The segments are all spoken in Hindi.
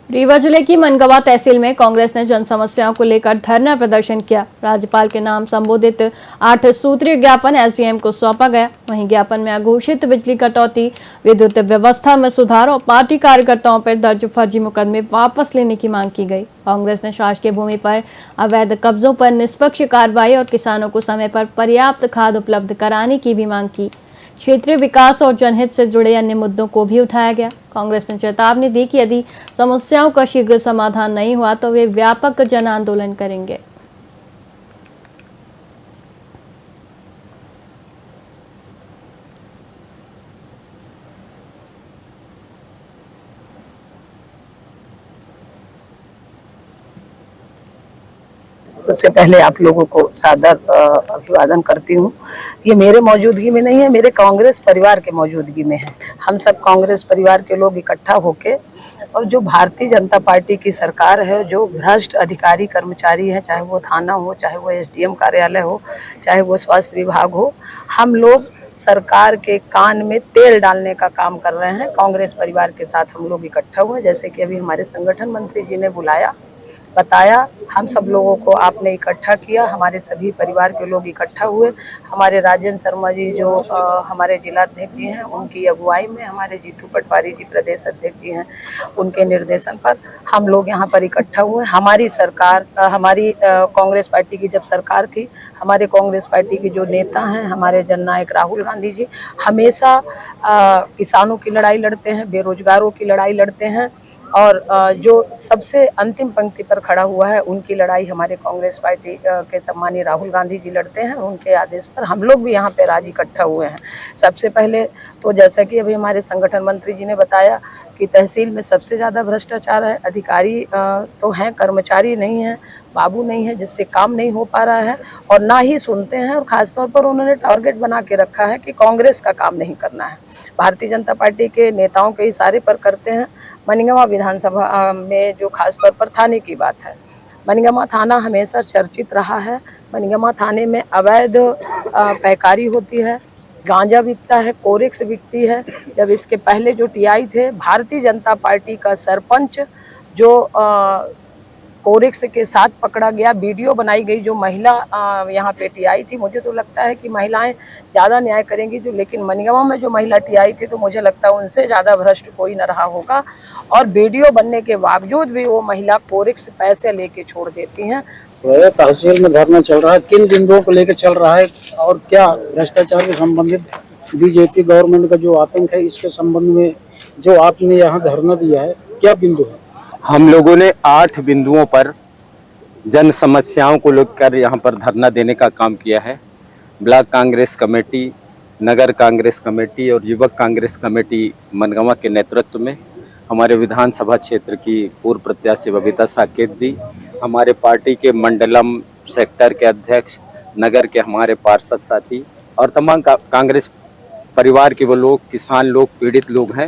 रीवा जिले की मनगवा तहसील में कांग्रेस ने जन समस्याओं को लेकर धरना प्रदर्शन किया। राज्यपाल के नाम संबोधित 8 सूत्रीय ज्ञापन एसडीएम को सौंपा गया। वहीं ज्ञापन में अघोषित बिजली कटौती, विद्युत व्यवस्था में सुधार और पार्टी कार्यकर्ताओं पर दर्ज फर्जी मुकदमे वापस लेने की मांग की गई। कांग्रेस ने शासकीय भूमि पर अवैध कब्जों पर निष्पक्ष कार्रवाई और किसानों को समय पर पर्याप्त खाद उपलब्ध कराने की भी मांग की। क्षेत्रीय विकास और जनहित से जुड़े अन्य मुद्दों को भी उठाया गया। कांग्रेस ने चेतावनी दी कि यदि समस्याओं का शीघ्र समाधान नहीं हुआ तो वे व्यापक जन आंदोलन करेंगे। उससे पहले आप लोगों को सादर अभिवादन करती हूँ। ये मेरे मौजूदगी में नहीं है, मेरे कांग्रेस परिवार के मौजूदगी में है। हम सब कांग्रेस परिवार के लोग इकट्ठा होके, और जो भारतीय जनता पार्टी की सरकार है, जो भ्रष्ट अधिकारी कर्मचारी है, चाहे वो थाना हो, चाहे वो एसडीएम कार्यालय हो, चाहे वो स्वास्थ्य विभाग हो, हम लोग सरकार के कान में तेल डालने का काम कर रहे हैं। कांग्रेस परिवार के साथ हम लोग इकट्ठा हुए, जैसे कि अभी हमारे संगठन मंत्री जी ने बुलाया, बताया, हम सब लोगों को आपने इकट्ठा किया, हमारे सभी परिवार के लोग इकट्ठा हुए। हमारे राजेंद्र शर्मा जी जो हमारे जिलाध्यक्ष जी हैं, उनकी अगुवाई में हमारे जीतू पटवारी जी प्रदेश अध्यक्ष जी हैं, उनके निर्देशन पर हम लोग यहाँ पर इकट्ठा हुए। हमारी सरकार, हमारी कांग्रेस पार्टी की जब सरकार थी, हमारे कांग्रेस पार्टी के जो नेता हैं, हमारे जननायक राहुल गांधी जी हमेशा किसानों की लड़ाई लड़ते हैं, बेरोजगारों की लड़ाई लड़ते हैं, और जो सबसे अंतिम पंक्ति पर खड़ा हुआ है, उनकी लड़ाई हमारे कांग्रेस पार्टी के सम्मानीय राहुल गांधी जी लड़ते हैं। उनके आदेश पर हम लोग भी यहाँ पे आज इकट्ठा हुए हैं। सबसे पहले तो जैसा कि अभी हमारे संगठन मंत्री जी ने बताया कि तहसील में सबसे ज़्यादा भ्रष्टाचार है। अधिकारी तो हैं, कर्मचारी नहीं हैं, बाबू नहीं है, जिससे काम नहीं हो पा रहा है और ना ही सुनते हैं। और ख़ासतौर पर उन्होंने टारगेट बना के रखा है कि कांग्रेस का काम नहीं करना है, भारतीय जनता पार्टी के नेताओं के इशारे पर करते हैं। मनगवा विधानसभा में जो खासतौर पर थाने की बात है, मनगवा थाना हमेशा चर्चित रहा है। मनगवा थाने में अवैध पैकारी होती है, गांजा बिकता है, कोरेक्स बिकती है। जब इसके पहले जो टीआई थे, भारतीय जनता पार्टी का सरपंच जो कोरेक्स के साथ पकड़ा गया, वीडियो बनाई गई, जो महिला यहाँ पे टीआई थी। मुझे तो लगता है कि महिलाएं ज़्यादा न्याय करेंगी, जो लेकिन मनगवा में जो महिला टीआई थी, तो मुझे लगता है उनसे ज़्यादा भ्रष्ट कोई न रहा होगा। और वीडियो बनने के बावजूद भी वो महिला कोरेक्स पैसे लेके छोड़ देती हैं। तहसील में धरना चल रहा है, किन बिंदुओं को लेकर चल रहा है और क्या भ्रष्टाचार के संबंधित बीजेपी गवर्नमेंट का जो आतंक है, इसके संबंध में जो आपने यहाँ धरना दिया है, क्या बिंदु है? हम लोगों ने 8 बिंदुओं पर जन समस्याओं को लेकर यहाँ पर धरना देने का काम किया है। ब्लॉक कांग्रेस कमेटी, नगर कांग्रेस कमेटी और युवक कांग्रेस कमेटी मनगवा के नेतृत्व में हमारे विधानसभा क्षेत्र की पूर्व प्रत्याशी बबीता साकेत जी, हमारे पार्टी के मंडलम सेक्टर के अध्यक्ष, नगर के हमारे पार्षद साथी और तमाम कांग्रेस परिवार के वो लोग, किसान लोग, पीड़ित लोग हैं।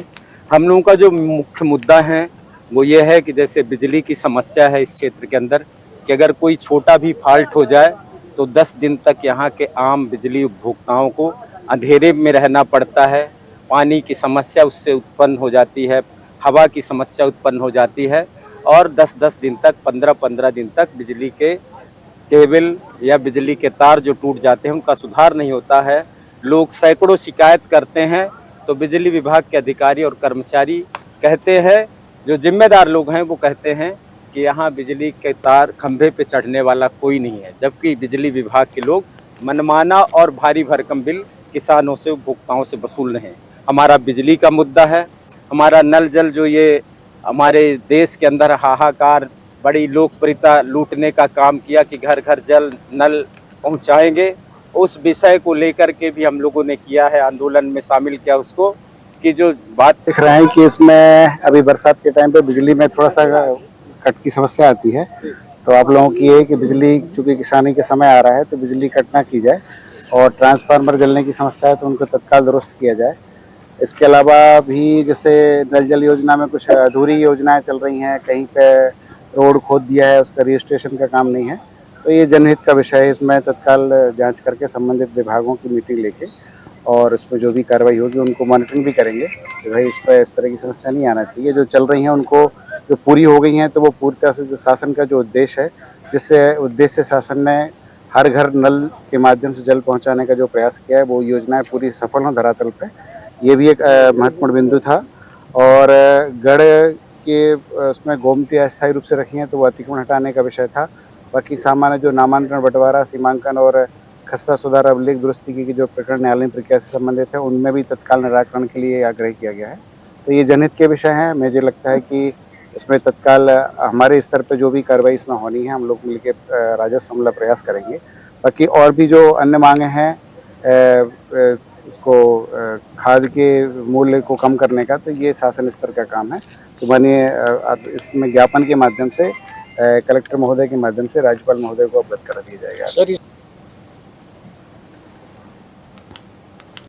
हम लोगों का जो मुख्य मुद्दा है वो ये है कि जैसे बिजली की समस्या है इस क्षेत्र के अंदर, कि अगर कोई छोटा भी फॉल्ट हो जाए तो 10 दिन तक यहाँ के आम बिजली उपभोक्ताओं को अंधेरे में रहना पड़ता है। पानी की समस्या उससे उत्पन्न हो जाती है, हवा की समस्या उत्पन्न हो जाती है और 10-10 दिन तक, 15-15 दिन तक बिजली के केबल या बिजली के तार जो टूट जाते हैं उनका सुधार नहीं होता है। लोग सैकड़ों शिकायत करते हैं तो बिजली विभाग के अधिकारी और कर्मचारी कहते हैं, जो जिम्मेदार लोग हैं वो कहते हैं कि यहाँ बिजली के तार खंभे पे चढ़ने वाला कोई नहीं है, जबकि बिजली विभाग के लोग मनमाना और भारी भरकम बिल किसानों से, उपभोक्ताओं से वसूल रहे हैं। हमारा बिजली का मुद्दा है, हमारा नल जल जो ये हमारे देश के अंदर हाहाकार, बड़ी लोकप्रियता लूटने का काम किया कि घर घर जल नल पहुँचाएंगे, उस विषय को लेकर के भी हम लोगों ने किया है, आंदोलन में शामिल किया उसको, कि जो बात देख रहे हैं कि इसमें अभी बरसात के टाइम पे बिजली में थोड़ा सा कट की समस्या आती है, तो आप लोगों की ये कि बिजली, चूँकि किसानी के समय आ रहा है तो बिजली कट ना की जाए, और ट्रांसफार्मर जलने की समस्या है तो उनको तत्काल दुरुस्त किया जाए। इसके अलावा भी जैसे नल जल योजना में कुछ अधूरी योजनाएं चल रही हैं, कहीं पे रोड खोद दिया है, उसका रजिस्ट्रेशन का काम नहीं है, तो ये जनहित का विषय है। इसमें तत्काल जांच करके संबंधित विभागों की मीटिंग लेके और इसमें जो भी कार्रवाई होगी उनको मॉनिटरिंग भी करेंगे कि भाई इस पर इस तरह की समस्या नहीं आना चाहिए। जो चल रही हैं उनको जो पूरी हो गई हैं, तो वो पूरी तरह से जो शासन का जो उद्देश्य है, जिससे उद्देश्य शासन ने हर घर नल के माध्यम से जल पहुंचाने का जो प्रयास किया है, वो योजनाएं पूरी सफल हों धरातल पे। ये भी एक महत्वपूर्ण बिंदु था। और गढ़ के उसमें गोमती अस्थायी रूप से रखी हैं, तो वो अतिक्रमण हटाने का विषय था। बाकी सामान्य जो नामांकन, बंटवारा, सीमांकन और खसरा सुधार अभिलेख दुरुस्ती की जो प्रकरण न्यायालयीन प्रक्रिया से संबंधित है, उनमें भी तत्काल निराकरण के लिए आग्रह किया गया है। तो ये जनहित के विषय हैं। मुझे लगता है कि इसमें तत्काल हमारे स्तर पे जो भी कार्रवाई इसमें होनी है, हम लोग मिलकर राजस्व मामला प्रयास करेंगे। बाकी और भी जो अन्य मांगे हैं, उसको खाद के मूल्य को कम करने का, तो ये शासन स्तर का काम है। तो माननीय इसमें ज्ञापन के माध्यम से कलेक्टर महोदय के माध्यम से राज्यपाल महोदय को अवगत करा दिया जाएगा। सर